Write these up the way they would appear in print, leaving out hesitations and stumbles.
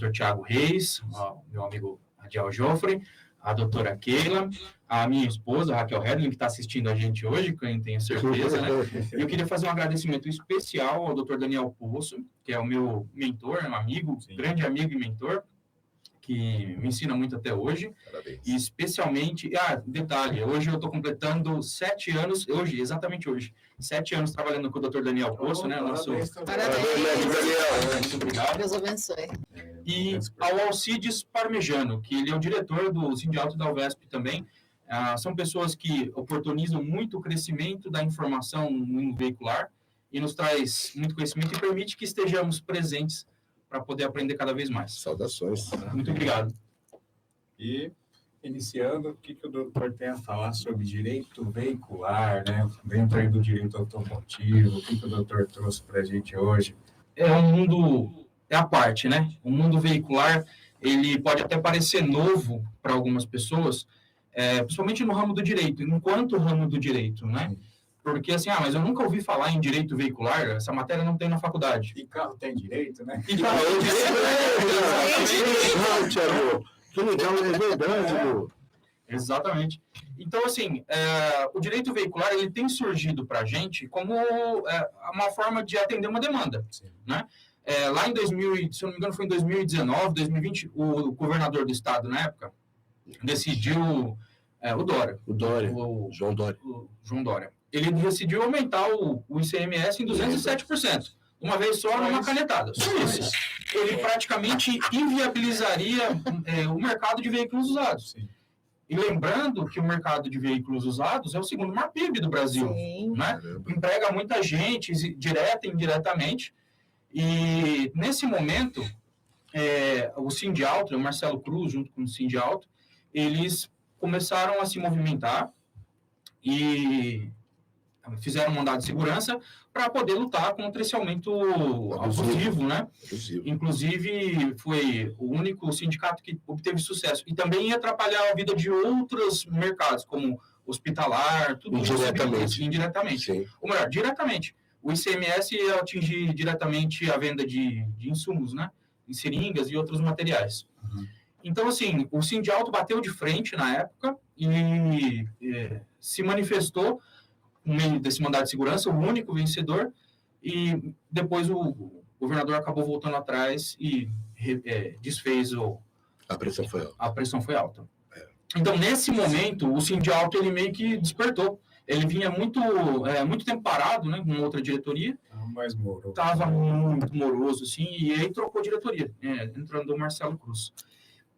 Dr. Thiago Reis, meu amigo Adiel Joffre, a doutora Keila, a minha esposa, Raquel Hedlin, que está assistindo a gente hoje, que eu tenho certeza, né? E eu queria fazer um agradecimento especial ao Dr. Daniel Poço, que é o meu mentor, um amigo, grande amigo e mentor, que me ensina muito até hoje. Parabéns. E especialmente, detalhe, hoje eu estou completando 7 anos, exatamente hoje, 7 anos trabalhando com o Dr. Daniel Poço, né? Parabéns. Daniel. Muito obrigado. Deus abençoe. E ao Alcides Parmejano, que ele é o diretor do Sindialto da UVESP também. São pessoas que oportunizam muito o crescimento da informação no mundo veicular e nos traz muito conhecimento e permite que estejamos presentes para poder aprender cada vez mais. Saudações. Muito obrigado. E, iniciando, o que o doutor tem a falar sobre direito veicular, né? Dentro aí do direito automotivo, o que o doutor trouxe para a gente hoje? É um mundo, à parte, né? O mundo veicular, ele pode até parecer novo para algumas pessoas, principalmente no ramo do direito, enquanto ramo do direito, né? Porque assim, mas eu nunca ouvi falar em direito veicular, essa matéria não tem na faculdade. E carro tem direito, né? E carro tem Thiago. Que legal, é verdade, Exatamente. Então, assim, o direito veicular, ele tem surgido para a gente como uma forma de atender uma demanda, né? Lá em 2000, se eu não me engano, foi em 2019, 2020, o governador do estado, na época, decidiu, o Dória. João Dória. Ele decidiu aumentar o ICMS em 207%. Uma vez só, numa canetada. Só isso. Ele praticamente inviabilizaria o mercado de veículos usados. Sim. E lembrando que o mercado de veículos usados é o segundo maior PIB do Brasil. Sim. Né? Emprega muita gente, direta e indiretamente. E, nesse momento, o Sindialto, o Marcelo Cruz, junto com o Sindialto, eles começaram a se movimentar e fizeram um mandado de segurança para poder lutar contra esse aumento abusivo, né? Inclusive, foi o único sindicato que obteve sucesso. E também ia atrapalhar a vida de outros mercados, como hospitalar, tudo indiretamente. Sim. Ou melhor, diretamente. O ICMS ia atingir diretamente a venda de insumos, né? Em seringas e outros materiais. Uhum. Então, assim, o Sindialto bateu de frente na época e se manifestou no meio desse mandado de segurança, o único vencedor, e depois o governador acabou voltando atrás e desfez a pressão foi alta. A pressão foi alta. Então, nesse momento, o Sindialto, ele meio que despertou. Ele vinha muito tempo parado, né, com outra diretoria. Mais moroso. Estava muito moroso, assim, e aí trocou diretoria, entrando o Marcelo Cruz.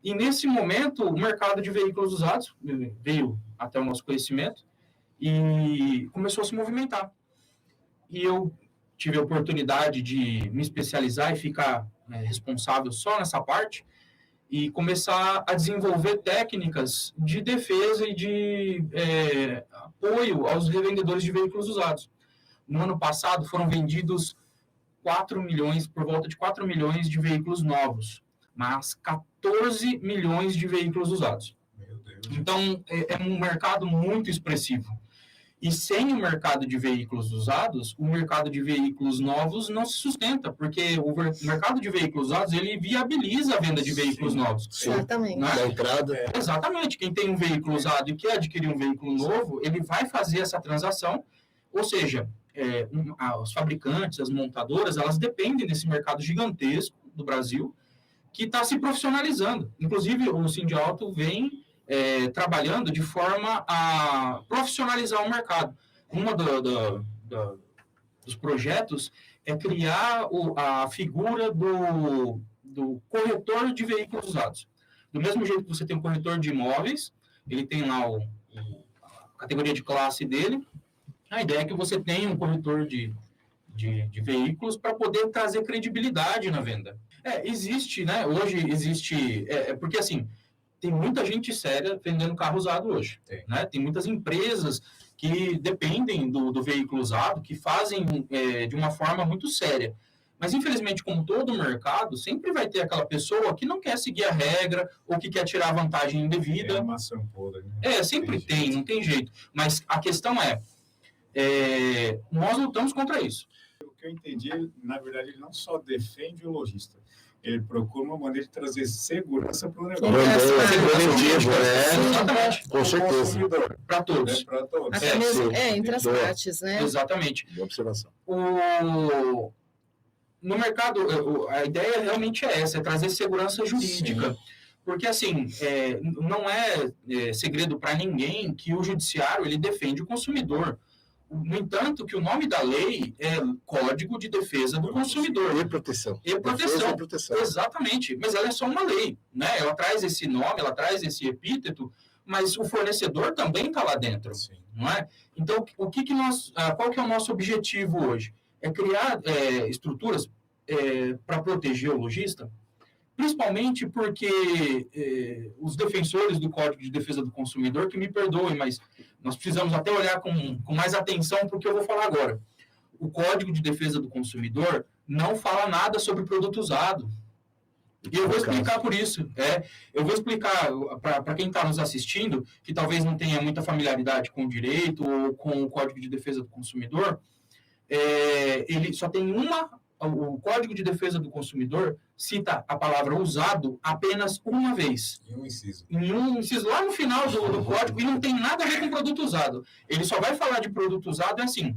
E nesse momento, o mercado de veículos usados veio até o nosso conhecimento e começou a se movimentar. E eu tive a oportunidade de me especializar e ficar responsável só nessa parte e começar a desenvolver técnicas de defesa e de apoio aos revendedores de veículos usados. No ano passado, foram vendidos por volta de 4 milhões de veículos novos, mas 14 milhões de veículos usados. Meu Deus. Então, é um mercado muito expressivo. E sem o mercado de veículos usados, o mercado de veículos novos não se sustenta, porque o mercado de veículos usados, ele viabiliza a venda de veículos novos. Exatamente. Né? Na entrada. Exatamente. Quem tem um veículo usado e quer adquirir um veículo novo, ele vai fazer essa transação, ou seja, os fabricantes, as montadoras, elas dependem desse mercado gigantesco do Brasil, que está se profissionalizando. Inclusive, o Sindialto vem trabalhando de forma a profissionalizar o mercado. Dos projetos é criar a figura do corretor de veículos usados. Do mesmo jeito que você tem um corretor de imóveis, ele tem lá a categoria de classe dele, a ideia é que você tenha um corretor de veículos para poder trazer credibilidade na venda. Existe, né? Hoje existe... porque, assim, tem muita gente séria vendendo carro usado hoje. Né? Tem muitas empresas que dependem do veículo usado, que fazem de uma forma muito séria. Mas, infelizmente, como todo mercado, sempre vai ter aquela pessoa que não quer seguir a regra ou que quer tirar vantagem indevida. É uma maçã podre, né? Sempre tem, não tem jeito. Mas a questão nós lutamos contra isso. O que eu entendi, na verdade, ele não só defende o lojista, ele procura uma maneira de trazer segurança para o negócio. Preventivo, né? Exatamente. Com certeza. Para todos. Para todos. Até mesmo, sim. entre as Boa. partes, né? Exatamente. Boa observação. No mercado, a ideia realmente é essa, é trazer segurança jurídica. Sim. Porque, assim, não é segredo para ninguém que o judiciário ele defende o consumidor. No entanto, que o nome da lei é Código de Defesa do Consumidor. E proteção. E proteção. Defesa e proteção. Exatamente. Mas ela é só uma lei, né? Ela traz esse nome, ela traz esse epíteto, mas o fornecedor também está lá dentro, Sim. não é? Então, qual que é o nosso objetivo hoje? É criar estruturas para proteger o lojista, principalmente porque os defensores do Código de Defesa do Consumidor, que me perdoem, mas nós precisamos até olhar com mais atenção para o que eu vou falar agora. O Código de Defesa do Consumidor não fala nada sobre produto usado. E eu vou explicar por isso. Eu vou explicar para quem está nos assistindo, que talvez não tenha muita familiaridade com o direito ou com o Código de Defesa do Consumidor, ele só tem o Código de Defesa do Consumidor cita a palavra usado apenas uma vez. Em um inciso. Em um inciso lá no final do código, e não tem nada a ver com produto usado. Ele só vai falar de produto usado assim,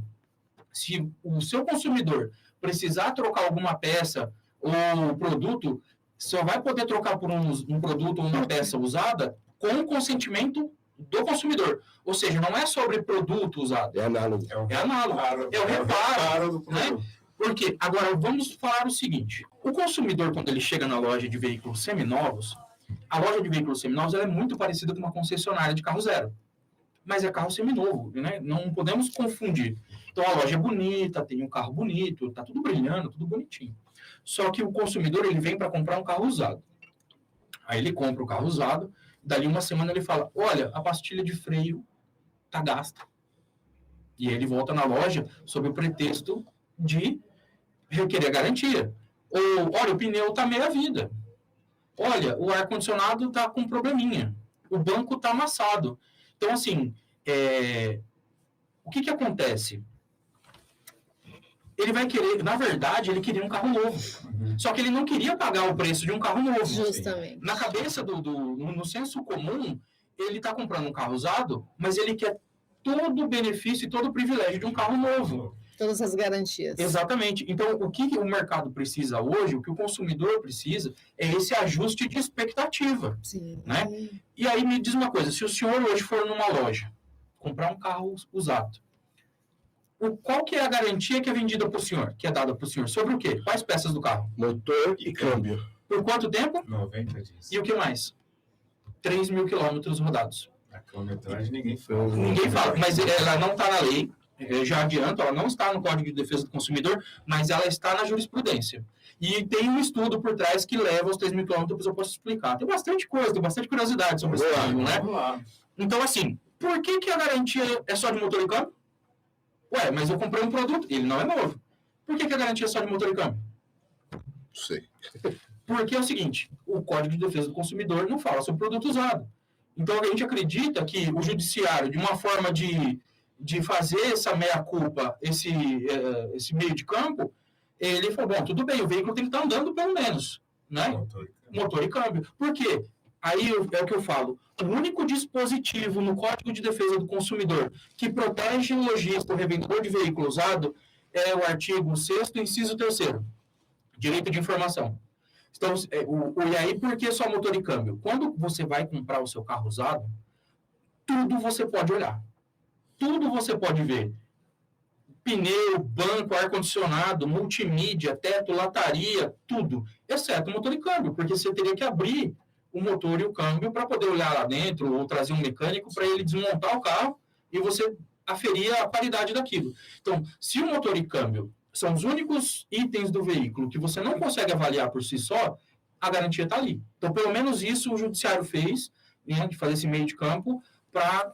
se o seu consumidor precisar trocar alguma peça ou produto, só vai poder trocar por um produto ou uma peça usada com o consentimento do consumidor. Ou seja, não é sobre produto usado. É análogo. É análogo. É o reparo, do produto. né? Porque, agora, vamos falar o seguinte. O consumidor, quando ele chega na loja de veículos seminovos, a loja de veículos seminovos ela é muito parecida com uma concessionária de carro zero. Mas é carro seminovo, né? Não podemos confundir. Então, a loja é bonita, tem um carro bonito, tá tudo brilhando, tudo bonitinho. Só que o consumidor, ele vem para comprar um carro usado. Aí ele compra o carro usado, dali uma semana ele fala, olha, a pastilha de freio tá gasta. E aí ele volta na loja sob o pretexto de requerer garantia. Ou, olha, o pneu está meia vida. Olha, o ar-condicionado está com probleminha. O banco está amassado. Então, assim, o que acontece? Ele vai querer, na verdade, ele queria um carro novo. Uhum. Só que ele não queria pagar o preço de um carro novo. Justamente. Na cabeça no senso comum, ele está comprando um carro usado, mas ele quer todo o benefício e todo o privilégio de um carro novo. Todas as garantias. Exatamente. Então, o que o mercado precisa hoje, o que o consumidor precisa, é esse ajuste de expectativa. Sim. Né? E aí, me diz uma coisa, se o senhor hoje for numa loja, comprar um carro usado, qual que é a garantia que é vendida para o senhor, que é dada para o senhor? Sobre o quê? Quais peças do carro? Motor e câmbio. Por quanto tempo? 90 dias. E o que mais? 3.000 quilômetros rodados. A quilometragem ninguém fala. Ninguém fala, mas ela não está na lei. Eu já adianto, ela não está no Código de Defesa do Consumidor, mas ela está na jurisprudência. E tem um estudo por trás que leva aos 3.000 quilômetros, depois eu posso explicar. Tem bastante coisa, tem bastante curiosidade sobre esse código, né? Vamos lá. Então, assim, por que a garantia é só de motor e câmbio? Ué, mas eu comprei um produto, ele não é novo. Por que a garantia é só de motor e câmbio? Sei. Porque é o seguinte, o Código de Defesa do Consumidor não fala sobre produto usado. Então, a gente acredita que o judiciário, de uma forma de fazer essa meia-culpa, esse meio de campo, ele falou, bom, tudo bem, o veículo tem que estar andando pelo menos, né? Motor e câmbio. Por quê? Aí é o que eu falo, o único dispositivo no Código de Defesa do Consumidor que protege o lojista, o revendedor de veículo usado, é o artigo 6º, inciso 3º, direito de informação. Então, e aí, por que só motor e câmbio? Quando você vai comprar o seu carro usado, tudo você pode olhar. Tudo você pode ver. Pneu, banco, ar-condicionado, multimídia, teto, lataria, tudo. Exceto o motor e câmbio, porque você teria que abrir o motor e o câmbio para poder olhar lá dentro ou trazer um mecânico para ele desmontar o carro e você aferir a qualidade daquilo. Então, se o motor e câmbio são os únicos itens do veículo que você não consegue avaliar por si só, a garantia está ali. Então, pelo menos isso o judiciário fez, né, de fazer esse meio de campo para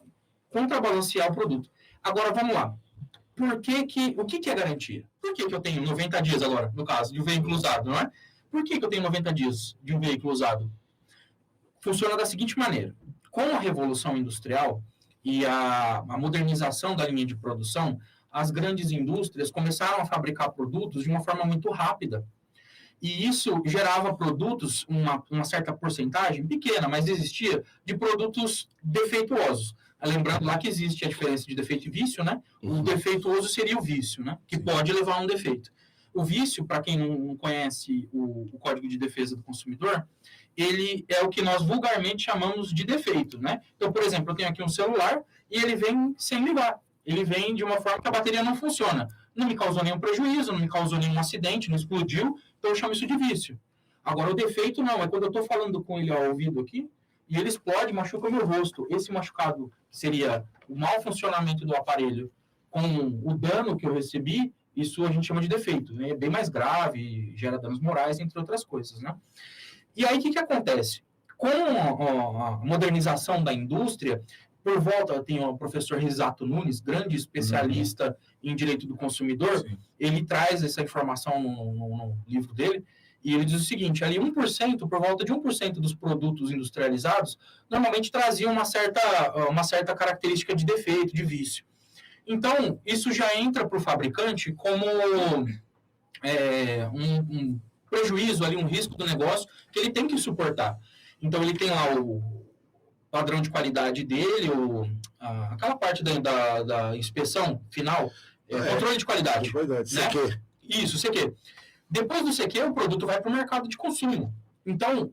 contrabalancear o produto. Agora, vamos lá. O que é garantia? Por que eu tenho 90 dias agora, no caso, de um veículo usado, não é? Por que eu tenho 90 dias de um veículo usado? Funciona da seguinte maneira. Com a Revolução Industrial e a modernização da linha de produção, as grandes indústrias começaram a fabricar produtos de uma forma muito rápida. E isso gerava produtos, uma certa porcentagem, pequena, mas existia, de produtos defeituosos. Lembrando lá que existe a diferença de defeito e vício, né? O defeituoso seria o vício, né? Que pode levar a um defeito. O vício, para quem não conhece o Código de Defesa do Consumidor, ele é o que nós vulgarmente chamamos de defeito, né? Então, por exemplo, eu tenho aqui um celular e ele vem sem ligar. Ele vem de uma forma que a bateria não funciona. Não me causou nenhum prejuízo, não me causou nenhum acidente, não explodiu, então eu chamo isso de vício. Agora, o defeito não, é quando eu estou falando com ele ao ouvido aqui, e ele explode e machuca o meu rosto. Esse machucado seria o mau funcionamento do aparelho com o dano que eu recebi, isso a gente chama de defeito, né? É bem mais grave, gera danos morais, entre outras coisas, né? E aí, o que acontece? Com a modernização da indústria, por volta, tem o professor Risato Nunes, grande especialista em direito do consumidor, ele traz essa informação no livro dele, e ele diz o seguinte, ali 1%, por volta de 1% dos produtos industrializados, normalmente traziam uma certa característica de defeito, de vício. Então, isso já entra para o fabricante como um prejuízo ali, um risco do negócio que ele tem que suportar. Então, ele tem lá o padrão de qualidade dele, aquela parte da inspeção final, controle de qualidade. Né? CQ. Isso, CQ. Depois do CQ, o produto vai para o mercado de consumo. Então,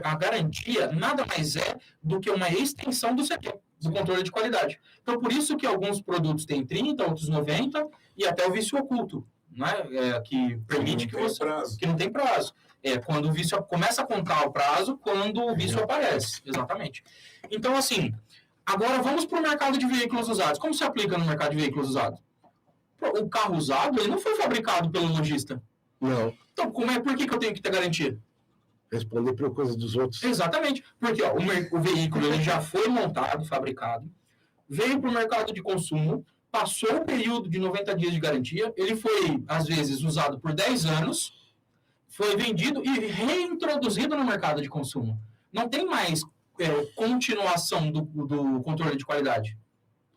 a garantia nada mais é do que uma extensão do CQ, do controle de qualidade. Então, por isso que alguns produtos têm 30, outros 90, e até o vício oculto, né? Que permite que não tem prazo. Quando o vício começa a contar o prazo, quando o vício aparece. Exatamente. Então, assim, agora vamos para o mercado de veículos usados. Como se aplica no mercado de veículos usados? O carro usado, ele não foi fabricado pelo lojista. Não. Então, por que eu tenho que ter garantia? Responder por coisa dos outros. Exatamente. Porque o veículo ele já foi montado, fabricado, veio para o mercado de consumo, passou o período de 90 dias de garantia, ele foi, às vezes, usado por 10 anos, foi vendido e reintroduzido no mercado de consumo. Não tem mais continuação do controle de qualidade.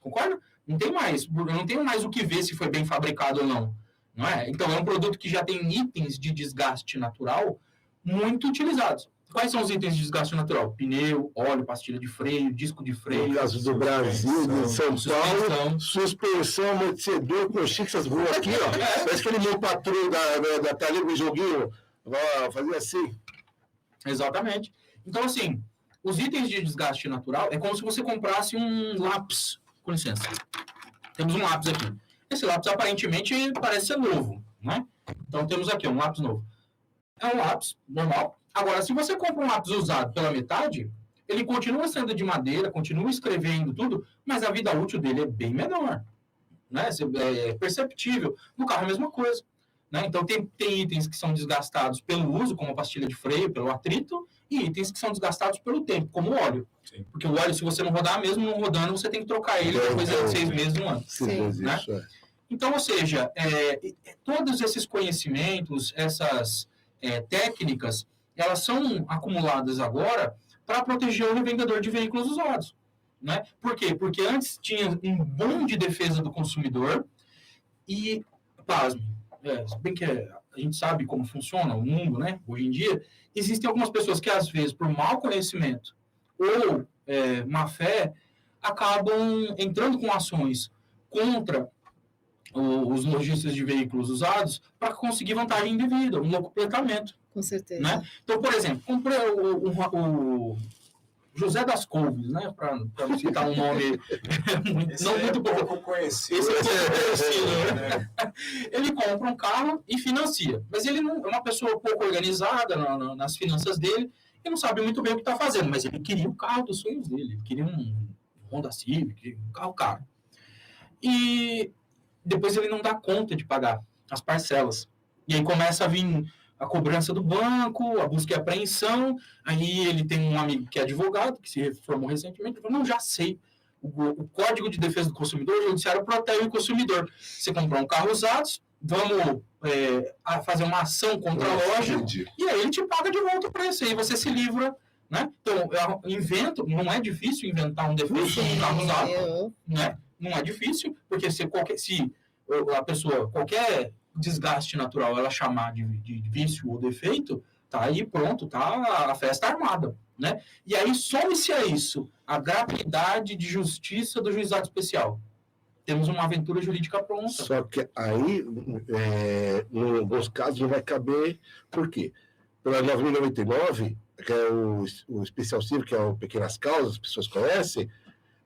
Concorda? Não tem mais. Eu não tenho mais o que ver se foi bem fabricado ou não. Não é? Então, é um produto que já tem itens de desgaste natural muito utilizados. Quais são os itens de desgaste natural? Pneu, óleo, pastilha de freio, disco de freio. No caso do Brasil, de São Paulo, suspensão, amortecedor, coxinha, essas ruas aqui, ó. Parece aquele meu patrão da Thalia com o joguinho, fazia assim. Exatamente. Então, assim, os itens de desgaste natural é como se você comprasse um lápis. Com licença. Temos um lápis aqui. Esse lápis, aparentemente, parece ser novo, né? Então, temos aqui um lápis novo. É um lápis normal. Agora, se você compra um lápis usado pela metade, ele continua sendo de madeira, continua escrevendo tudo, mas a vida útil dele é bem menor. Né? É perceptível. No carro é a mesma coisa. Né? Então, tem itens que são desgastados pelo uso, como a pastilha de freio, pelo atrito, e itens que são desgastados pelo tempo, como o óleo. Sim. Porque o óleo, se você não rodar, mesmo não rodando, você tem que trocar ele depois de 6 meses, 1 ano. Sim. Né? Então, ou seja, todos esses conhecimentos, essas técnicas, elas são acumuladas agora para proteger o revendedor de veículos usados. Né? Por quê? Porque antes tinha um bom de defesa do consumidor e, pasme, bem que a gente sabe como funciona o mundo, né? Hoje em dia, existem algumas pessoas que, às vezes, por mau conhecimento ou má fé, acabam entrando com ações contra os lojistas de veículos usados para conseguir vantagem indevida, um locupletamento. Com certeza. Né? Então, por exemplo, comprei o José das Couves, né? Para não citar um nome não muito pouco conhecido. Esse é pouco conhecido, né? Ele compra um carro e financia, mas ele não é uma pessoa pouco organizada nas finanças dele e não sabe muito bem o que está fazendo, mas ele queria o carro dos sonhos dele, ele queria um Honda Civic, um carro caro. E depois ele não dá conta de pagar as parcelas. E aí começa a vir a cobrança do banco, a busca e apreensão. Aí ele tem um amigo que é advogado, que se formou recentemente, ele falou, não, já sei. O Código de Defesa do Consumidor, o Judiciário protege o consumidor. Você comprou um carro usado, vamos fazer uma ação contra a loja, e aí ele te paga de volta o preço, aí você se livra. Né? Então, não é difícil inventar um defeito em um carro usado. Né? Não é difícil, porque se a pessoa, qualquer desgaste natural ela chamar de vício ou defeito, tá aí pronto, tá a festa armada, né? E aí some-se a isso a gratuidade de justiça do juizado especial. Temos uma aventura jurídica pronta. Só que aí, em alguns casos, não vai caber. Por quê? Pela 9.099, que é o especial civil, que é o Pequenas Causas, as pessoas conhecem,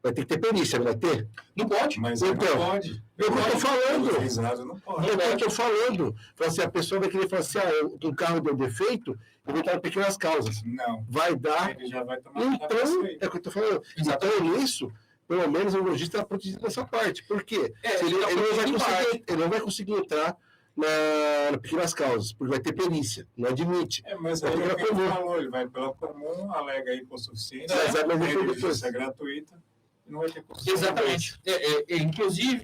vai ter que ter perícia, não vai ter? Não pode. Mas Então, não pode. É o que eu estou falando. O juizado não pode. É o que eu estou falando. Fala assim, a pessoa vai querer falar assim, o carro deu defeito, eu vou estar em Pequenas Causas. Não. Vai dar. Ele já vai tomar Então, é o que eu estou falando. Exatamente. Então, nisso, pelo menos o lojista está protegido nessa parte. Por quê? Se ele, tá ele não vai conseguir entrar na Pequenas Causas, porque vai ter perícia, não admite. Mas aí é o que ele falou, ele vai pela comum, alega hipossuficiência, justiça gratuita, e não vai ter custo. Exatamente. Inclusive,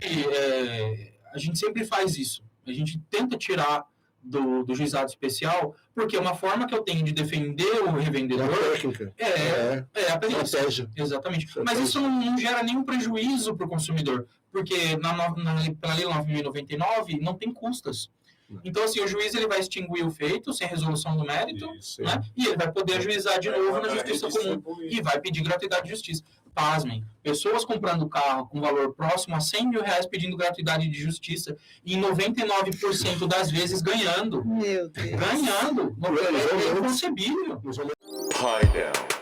a gente sempre faz isso. A gente tenta tirar do juizado especial, porque é uma forma que eu tenho de defender o revendedor técnica. a perícia. Estratégia. Exatamente. Estratégia. Mas isso não gera nenhum prejuízo para o consumidor, porque pela lei 9.099 não tem custas. Então, assim, o juiz ele vai extinguir o feito sem resolução do mérito, Isso, né? E ele vai poder ajuizar de novo na justiça comum e vai pedir gratuidade de justiça. Pasmem, pessoas comprando carro com valor próximo a R$100 mil pedindo gratuidade de justiça e 99% das vezes ganhando. Meu Deus. Ganhando. É inconcebível. Hideout.